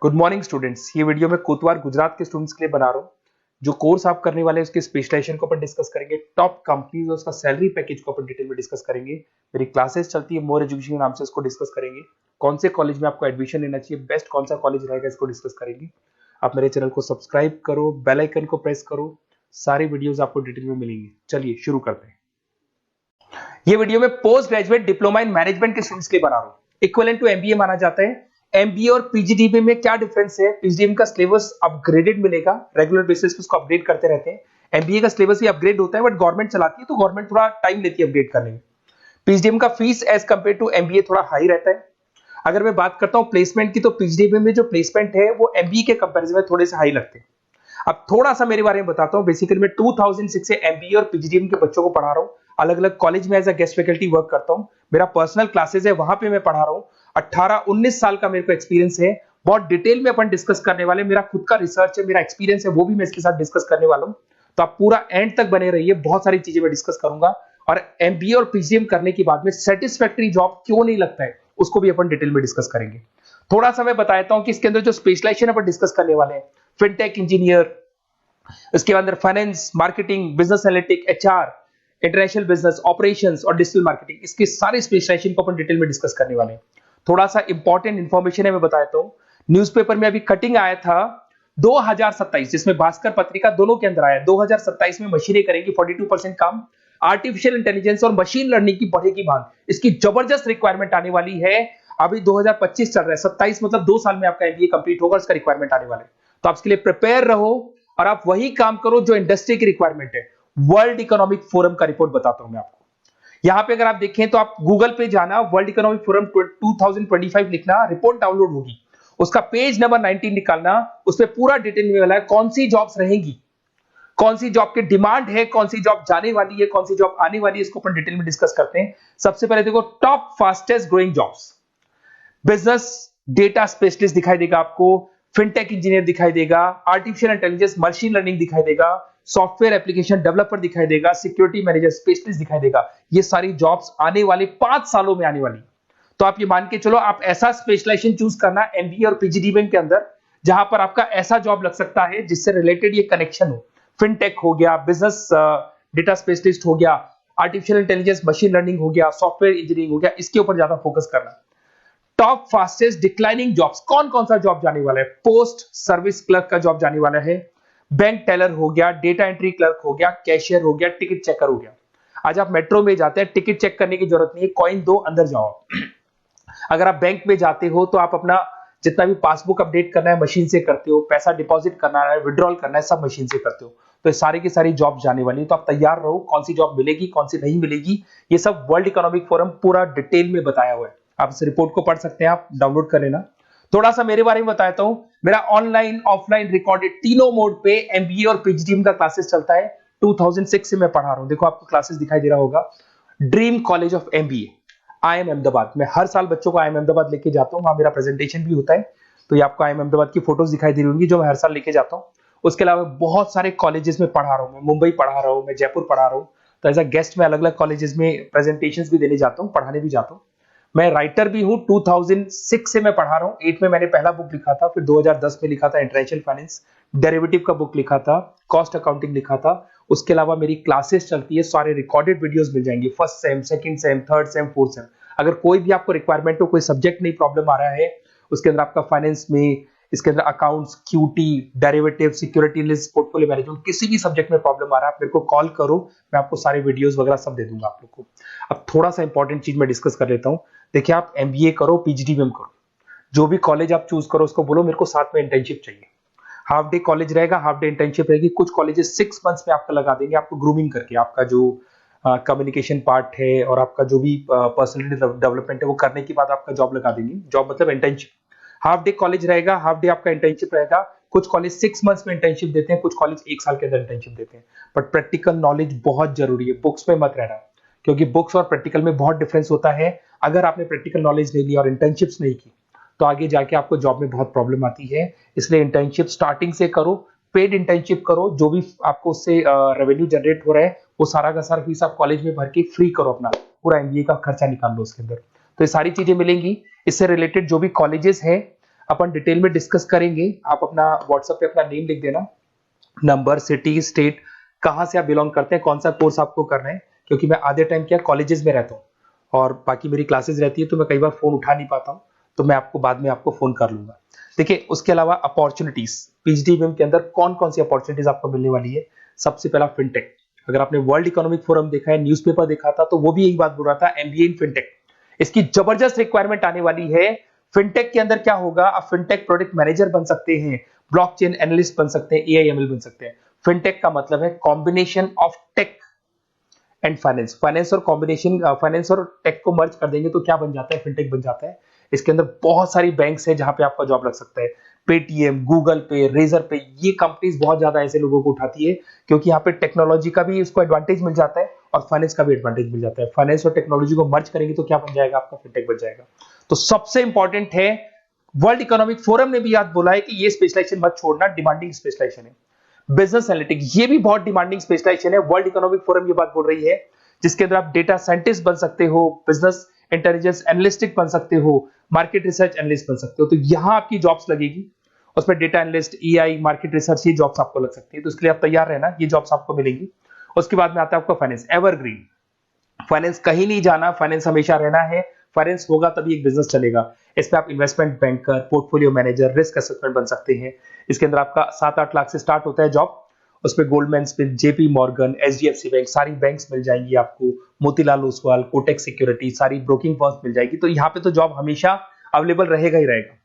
Good morning students. ये video मैं कोतवाल गुजरात के स्टूडेंट्स के लिए बना रहा हूँ। जो कोर्स आप करने वाले हैं उसके स्पेशलाइजेशन को अपन डिस्कस करेंगे, टॉप कंपनीज और उसका सैलरी पैकेज को अपन डिटेल में डिस्कस करेंगे। मेरी क्लासेस चलती है मोर एजुकेशन के नाम से, उसको डिस्कस करेंगे। कौन से कॉलेज में आपको एडमिशन लेना चाहिए, बेस्ट कौन सा कॉलेज रहेगा, इसको डिस्कस करेंगे। आप मेरे चैनल को सब्सक्राइब करो, बेल आइकन को प्रेस करो, सारी वीडियोस आपको डिटेल में मिलेंगी। चलिए शुरू करते हैं। ये वीडियो में post graduate diploma in management के स्टूडेंट्स के लिए बना रहा हूँ। इक्विवेलेंट टू एमबीए माना जाता है। एमबीए और पीजीडीबी में क्या डिफरेंस है? पीजीडीबी का सिलेबस अपग्रेडेड मिलेगा, रेगुलर बेसिस पे उसको अपडेट करते रहते हैं। एमबीए का सिलेबस भी अपग्रेड होता है, बट गवर्नमेंट चलाती है तो गवर्नमेंट थोड़ा टाइम लेती है अपडेट करने में। पीजीडीबी का fees as compare to MBA थोड़ा हाई रहता है। अगर मैं बात करता हूं प्लेसमेंट की, तो पीजीडीबी में जो प्लेसमेंट है वो एमबीए के कंपैरिजन में थोड़े से हाई लगते हैं। अब थोड़ा सा मेरे बारे में बताता हूं। बेसिकली मैं 2006 से एमबीए और पीजीडीएम के बच्चों को पढ़ा रहा हूं। अलग अलग कॉलेज में as a guest faculty work करता हूं। मेरा पर्सनल क्लासेस है, वहां पे मैं पढ़ा रहा हूं। 18-19 साल का मेरे को एक्सपीरियंस है। बहुत डिटेल में अपन डिस्कस करने वाले। मेरा खुद का रिसर्च है, मेरा एक्सपीरियंस है, वो भी मैं इसके साथ डिस्कस करने वाला हूं। तो आप पूरा एंड तक बने रहिए, बहुत सारी चीजें मैं डिस्कस करूंगा। और एमबीए और पीजीडीएम करने के बाद में सेटिस्फैक्टरी जॉब क्यों नहीं लगता है, उसको भी अपन डिटेल में डिस्कस करेंगे। थोड़ा सा मैं बताता हूं कि इसके अंदर जो स्पेशलाइजेशन अपन डिस्कस करने वाले हैं, फिनटेक इंजीनियर, इसके अंदर finance, marketing, business analytic, HR, international business, operations और डिजिटल मार्केटिंग, इसके सारे स्पेशलाइजेशन को अपन डिटेल में डिस्कस करने वाले हैं। थोड़ा सा इंपॉर्टेंट इंफॉर्मेशन है, मैं बताता हूं। न्यूज़पेपर में अभी कटिंग आया था 2027, जिसमें भास्कर पत्रिका दोनों के अंदर आया। 2027 में मशीनें करेंगी 42% काम। आर्टिफिशियल इंटेलिजेंस और मशीन लर्निंग की बढ़ेगी मांग। इसकी जबरदस्त रिक्वायरमेंट आने वाली है। अभी 2025 चल रहा है, 27 मतलब 2 साल में आपका एमबीए कंप्लीट होगा, उसका रिक्वायरमेंट आने वाला है। तो आप इसके लिए प्रिपेयर रहो और आप वही काम करो जो इंडस्ट्री की रिक्वायरमेंट है। वर्ल्ड इकोनॉमिक फोरम का रिपोर्ट बताता हूं मैं आपको। यहां पे अगर आप देखें तो आप गूगल पे जाना, वर्ल्ड इकोनॉमिक फोरम 2025 लिखना, रिपोर्ट डाउनलोड होगी। उसका पेज नंबर 19 निकालना, उसमें पूरा डिटेल में मिला है कौन सी जॉब्स रहेंगी, कौन सी जॉब की डिमांड है, कौन सी जॉब जाने वाली है, कौन सी जॉब आने वाली है। इसको अपन डिटेल में डिस्कस करते हैं। सबसे पहले देखो, top fastest growing jobs. Business data specialist दिखाई देगा आपको, फिनटेक इंजीनियर दिखाई देगा, आर्टिफिशियल इंटेलिजेंस मशीन लर्निंग दिखाई देगा, सॉफ्टवेयर एप्लीकेशन डेवलपर दिखाई देगा, सिक्योरिटी मैनेजर स्पेशलिस्ट दिखाई देगा। ये सारी जॉब्स आने वाले 5 सालों में आने वाली। तो आप ये मान के चलो, आप ऐसा स्पेशलाइजेशन चूज करना एमबीए और पीजीडीएम के अंदर, जहां पर आपका ऐसा जॉब लग सकता है जिससे रिलेटेड ये कनेक्शन हो। फिनटेक हो गया, बिजनेस डेटा स्पेशलिस्ट हो गया, आर्टिफिशियल इंटेलिजेंस मशीन लर्निंग हो गया, सॉफ्टवेयर इंजीनियरिंग हो गया, इसके ऊपर ज्यादा फोकस करना। टॉप फास्टेस्ट डिक्लाइनिंग जॉब्स, कौन कौन सा जॉब जाने वाला है? पोस्ट सर्विस क्लर्क का जॉब जाने वाला है, बैंक टेलर हो गया, डेटा एंट्री क्लर्क हो गया, कैशियर हो गया, टिकट चेकर हो गया। आज आप मेट्रो में जाते हैं, टिकट चेक करने की जरूरत नहीं है, कॉइन दो अंदर जाओ। अगर आप बैंक में जाते हो तो आप अपना जितना भी पासबुक अपडेट करना है मशीन से करते हो, पैसा डिपॉजिट करना है, विड्रॉल करना है, सब मशीन से करते हो। तो ये सारी की सारी जॉब जाने वाली है। तो आप तैयार रहो, कौन सी जॉब मिलेगी, कौन सी नहीं मिलेगी, ये सब वर्ल्ड इकोनॉमिक फोरम पूरा डिटेल में बताया हुआ है। आप इस रिपोर्ट को पढ़ सकते हैं, आप डाउनलोड कर लेना। थोड़ा सा मेरे बारे में बताता हूं। मेरा ऑनलाइन ऑफलाइन रिकॉर्डेड तीनों मोड पे एमबीए और पीजीडीएम का क्लासेस चलता है। 2006 से मैं पढ़ा रहा हूं। देखो आपको क्लासेस दिखाई दे रहा होगा। Dream college of MBA, IIM Ahmedabad. मैं हर साल बच्चों को आईएम अहमदाबाद लेके जाता हूं, वहां मेरा प्रेजेंटेशन भी होता है। तो ये आपको आईएम अहमदाबाद की फोटोज दिखाई दे रही होंगी, जो मैं हर साल लेके जाता हूं। उसके अलावा बहुत सारे कॉलेजेस में पढ़ा रहा हूं। मैं मुंबई पढ़ा रहा हूं, मैं जयपुर पढ़ा रहा हूं। तो एज अ गेस्ट मैं अलग अलग कॉलेजेस में प्रेजेंटेशन भी देने जाता हूँ, पढ़ाने भी जाता हूँ। मैं राइटर भी हूं। 2006 से मैं पढ़ा रहा हूं। 8 में मैंने पहला बुक लिखा था, फिर 2010 में लिखा था इंटरनेशनल फाइनेंस, डेरिवेटिव का बुक लिखा था, कॉस्ट अकाउंटिंग लिखा था। उसके अलावा मेरी क्लासेस चलती है, सारे रिकॉर्डेड वीडियोस मिल जाएंगे, first sem, second same, third same, fourth same. अगर कोई भी आपको रिक्वायरमेंट हो, कोई सब्जेक्ट नहीं प्रॉब्लम आ रहा है, उसके अंदर आपका फाइनेंस में, इसके अंदर accounts, QT, derivative, security list, portfolio management, किसी भी सब्जेक्ट में प्रॉब्लम आ रहा है, आप मेरे को कॉल करो, मैं आपको सारे वीडियोस वगैरह सब दे दूंगा आप लोग को। अब थोड़ा सा इंपॉर्टेंट चीज मैं डिस्कस कर लेता हूं। देखिए, आप एमबीए करो, पीजीडीएम करो, जो भी कॉलेज आप चूज करो, उसको बोलो मेरे को साथ में इंटर्नशिप चाहिए। हाफ डे कॉलेज रहेगा, हाफ डे इंटर्नशिप रहेगी। कुछ कॉलेजेस 6 मंथ्स में आपका लगा देंगे, आपको ग्रूमिंग करके, आपका जो कम्युनिकेशन पार्ट है और आपका जो भी पर्सनैलिटी डेवलपमेंट है वो करने के बाद आपका जॉब लगा देंगे। जॉब मतलब इंटर्नशिप। हाफ डे कॉलेज रहेगा, हाफ डे आपका इंटर्नशिप रहेगा। कुछ कॉलेज 6 मंथ्स में इंटर्नशिप देते हैं, कुछ कॉलेज 1 साल के अंदर इंटर्नशिप देते हैं। बट प्रैक्टिकल नॉलेज बहुत जरूरी है, बुक्स में मत रहना, क्योंकि बुक्स और प्रैक्टिकल में बहुत डिफरेंस होता है। अगर आपने प्रैक्टिकल नॉलेज ले लिया और इंटर्नशिप्स नहीं की, तो आगे जाके आपको जॉब में बहुत प्रॉब्लम आती है। इसलिए इंटर्नशिप स्टार्टिंग से करो, पेड इंटर्नशिप करो, जो भी आपको उससे रेवेन्यू जनरेट हो रहा है वो सारा का सारा फीस आप कॉलेज में भर के फ्री करो, अपना पूरा एमबीए का खर्चा निकाल लो उसके अंदर। तो ये सारी चीजें मिलेंगी। इससे रिलेटेड जो भी कॉलेजेस हैं, अपन डिटेल में डिस्कस करेंगे। आप अपना व्हाट्सएप पे अपना नेम लिख देना, नंबर, सिटी, स्टेट, कहाँ से आप बिलोंग करते हैं, कौन सा कोर्स आपको करना है, क्योंकि मैं आधे टाइम क्या कॉलेजेस में रहता हूँ और बाकी मेरी क्लासेस रहती है, तो मैं कई बार फोन उठा नहीं पाता हूँ, तो मैं आपको बाद में आपको फोन कर लूंगा। देखिए, उसके अलावा अपॉर्चुनिटीज, पीजीडीएमएम के अंदर कौन कौन सी अपॉर्चुनिटीज आपको मिलने वाली है। सबसे पहला फिनटेक, अगर आपने वर्ल्ड इकोनॉमिक फोरम देखा है, न्यूज़पेपर देखा था, तो वो भी यही बात बोल रहा था, एमबीए इन फिनटेक। इसकी जबरदस्त रिक्वायरमेंट आने वाली है। फिनटेक के अंदर क्या होगा, आप फिनटेक प्रोडक्ट मैनेजर बन सकते हैं, ब्लॉकचेन एनालिस्ट बन सकते हैं, एआईएमएल बन सकते हैं। फिनटेक का मतलब है combination of tech and finance. Finance और टेक को मर्ज कर देंगे तो क्या बन जाता है, फिनटेक बन जाता है। इसके अंदर बहुत सारी बैंक्स है जहां पे आपका जॉब लग सकता है। पेटीएम, गूगल पे, रेजर पे, ये कंपनीज बहुत ज्यादा ऐसे लोगों को उठाती है, क्योंकि यहाँ पे टेक्नोलॉजी का भी उसको एडवांटेज मिल जाता है और फाइनेंस का भी एडवांटेज मिल जाता है। फाइनेंस और टेक्नोलॉजी को मर्ज करेंगे तो क्या बन जाएगा, आपका फिनटेक बन जाएगा। तो सबसे इंपॉर्टेंट है, वर्ल्ड इकोनॉमिक फोरम ने भी याद बोला है कि ये स्पेशलाइजेशन मत छोड़ना, डिमांडिंग स्पेशलाइजेशन है। बिजनेस एनालिटिक, ये भी बहुत डिमांडिंग स्पेशलाइजेशन है, वर्ल्ड इकोनॉमिक फोरम ये बात बोल रही है, जिसके अंदर आप डेटा साइंटिस्ट बन सकते हो, बिजनेस इंटेलिजेंस एनालिस्टिक बन सकते हो, मार्केट रिसर्च एनालिस्ट बन सकते हो। तो यहां आपकी जॉब्स लगेगी, उसमें data analyst, EI, market research, ये जॉब्स आपको लग सकती है। तो इसके लिए आप तैयार रहना, ये जॉब्स आपको मिलेंगी। उसके बाद में आता है आपका फाइनेंस, एवरग्रीन। फाइनेंस कहीं नहीं जाना, फाइनेंस हमेशा रहना है। फाइनेंस होगा तभी एक बिजनेस चलेगा। इसमें आप investment banker, portfolio manager, risk assessment बन सकते हैं। इसके अंदर आपका 7-8 लाख से स्टार्ट होता है जॉब। उसमें Goldman Smith, JP Morgan, HDFC bank, सारी बैंक्स मिल जाएंगी आपको, मोतीलाल ओसवाल, कोटेक सिक्योरिटी, सारी ब्रोकिंग फर्म्स मिल जाएगी। तो यहाँ पे तो जॉब हमेशा अवेलेबल रहेगा ही रहेगा।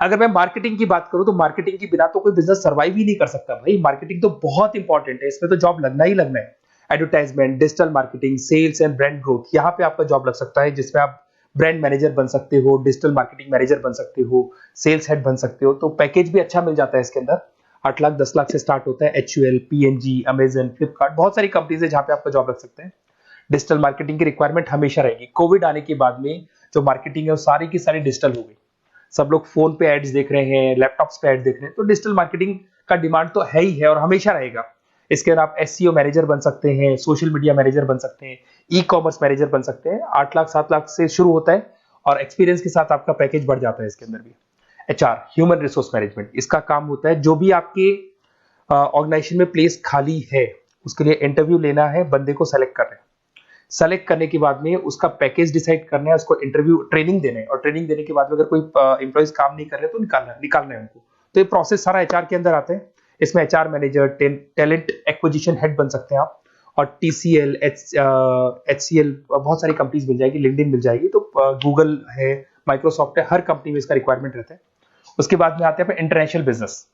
अगर मैं मार्केटिंग की बात करूं तो मार्केटिंग के बिना तो कोई बिजनेस सर्वाइव ही नहीं कर सकता भाई। मार्केटिंग तो बहुत इंपॉर्टेंट है, इसमें तो जॉब लगना ही लगना है। Advertisement, digital marketing, sales and brand growth, यहाँ पे आपका जॉब लग सकता है, जिसमें आप ब्रांड मैनेजर बन सकते हो, डिजिटल मार्केटिंग मैनेजर बन सकते हो, सेल्स हेड बन सकते हो। तो पैकेज भी अच्छा मिल जाता है इसके अंदर, 8 लाख 10 लाख से स्टार्ट होता है। एचयूएल, पीएनजी, अमेजन, फ्लिपकार्ट, बहुत सारी कंपनीज है जहां पे आपका जॉब लग सकते हैं। डिजिटल मार्केटिंग की रिक्वायरमेंट हमेशा रहेगी। कोविड आने के बाद में जो मार्केटिंग है वो सारी की सारी डिजिटल हो गई। सब लोग फोन पे एड्स देख रहे हैं, लैपटॉप्स पे एड देख रहे हैं, तो डिजिटल मार्केटिंग का डिमांड तो है ही है और हमेशा रहेगा। इसके अंदर आप एसईओ मैनेजर बन सकते हैं, सोशल मीडिया मैनेजर बन सकते हैं, ई कॉमर्स मैनेजर बन सकते हैं। 8 लाख 7 लाख से शुरू होता है और एक्सपीरियंस के साथ आपका पैकेज बढ़ जाता है इसके अंदर भी। एचआर, ह्यूमन रिसोर्स मैनेजमेंट, इसका काम होता है जो भी आपके ऑर्गेनाइजेशन में प्लेस खाली है उसके लिए इंटरव्यू लेना है, बंदे को सेलेक्ट करना है। सेलेक्ट करने के बाद में उसका पैकेज डिसाइड करना है, उसको इंटरव्यू ट्रेनिंग देना है, और ट्रेनिंग देने के बाद में अगर कोई एम्प्लॉइज काम नहीं कर रहे तो निकालना है उनको। तो ये प्रोसेस सारा एचआर के अंदर आता है। इसमें HR manager, talent acquisition head बन सकते हैं आप, और टीसीएल, एचसीएल, बहुत सारी कंपनीज मिल जाएगी, लिंक्डइन मिल जाएगी, तो गूगल है, माइक्रोसॉफ्ट है, हर कंपनी में इसका रिक्वायरमेंट रहता है। उसके बाद में आते हैं इंटरनेशनल बिजनेस।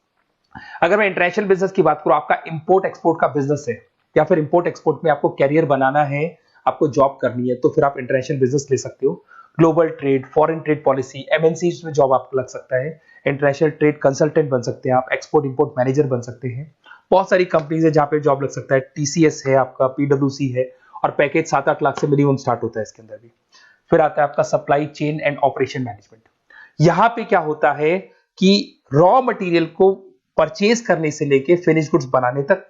अगर मैं इंटरनेशनल बिजनेस की बात करूं, आपका इंपोर्ट एक्सपोर्ट का बिजनेस है या फिर इंपोर्ट एक्सपोर्ट में आपको कैरियर बनाना है, आपको जॉब करनी है, तो फिर आप इंटरनेशनल बिजनेस ले सकते हो। Global trade, foreign trade policy, MNC में जॉब आपको लग सकता है। इंटरनेशनल ट्रेड कंसल्टेंट बन सकते हैं आप, एक्सपोर्ट इंपोर्ट मैनेजर बन सकते हैं। बहुत सारी कंपनीज है जहां पे जॉब लग सकता है। टीसीएस है आपका, पीडब्ल्यूसी है, और पैकेज 7-8 लाख से मिनिमम स्टार्ट होता है इसके अंदर भी। फिर आता है आपका supply chain and operation management. यहां पे क्या होता है कि रॉ मटेरियल को परचेज करने से लेके फिनिश गुड्स बनाने तक,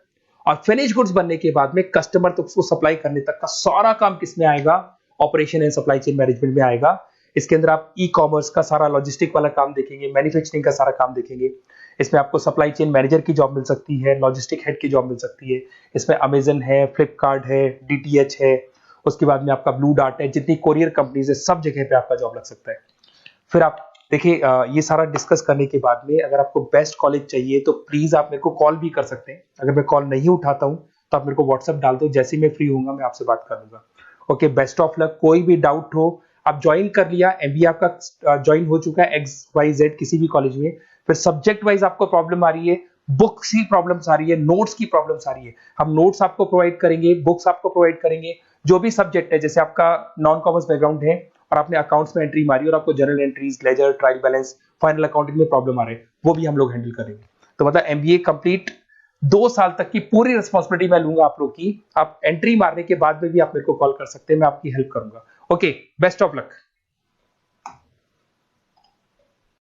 और फिनिश गुड्स बनने के बाद में कस्टमर तक उसको सप्लाई करने तक का सारा काम किसमें आएगा, operation and supply chain management में आएगा। इसके अंदर आप ई कॉमर्स का सारा लॉजिस्टिक वाला काम देखेंगे, मैन्युफैक्चरिंग का सारा काम देखेंगे। इसमें आपको सप्लाई चेन मैनेजर की जॉब मिल सकती है, लॉजिस्टिक हेड की जॉब मिल सकती है। इसमें अमेजन है, फ्लिपकार्ट है, डीटीएच है, उसके बाद में आपका ब्लू डार्ट है, जितनी कोरियर कंपनीज है सब जगह पे आपका जॉब लग सकता है। फिर आप देखिए, ये सारा डिस्कस करने के बाद में अगर आपको बेस्ट कॉलेज चाहिए तो प्लीज आप मेरे को कॉल भी कर सकते हैं। अगर मैं कॉल नहीं उठाता हूं तो आप मेरे को व्हाट्सएप डाल दो, जैसे ही मैं फ्री होऊंगा मैं आपसे बात कर लूंगा। Okay, best of luck. कोई भी डाउट हो, आप ज्वाइन कर लिया, एमबीए आपका ज्वाइन हो चुका है XYZ किसी भी कॉलेज में, फिर सब्जेक्ट वाइज आपको प्रॉब्लम आ रही है, बुक्स की प्रॉब्लम्स आ रही है, नोट्स की प्रॉब्लम्स आ रही है, हम नोट्स आपको प्रोवाइड करेंगे, बुक्स आपको प्रोवाइड करेंगे। जो भी सब्जेक्ट है, जैसे आपका नॉन कॉमर्स बैकग्राउंड है और आपने अकाउंट्स में एंट्री मारी और आपको general entries, ledger, trial balance, final accounting में प्रॉब्लम आ रहे हैं, वो भी हम लोग हैंडल करेंगे। तो मतलब एमबीए कंप्लीट 2 साल तक की पूरी रिस्पॉन्सिबिलिटी मैं लूंगा आप लोग की। आप एंट्री मारने के बाद में भी आप मेरे को कॉल कर सकते हैं, मैं आपकी हेल्प करूंगा। Okay, best of luck.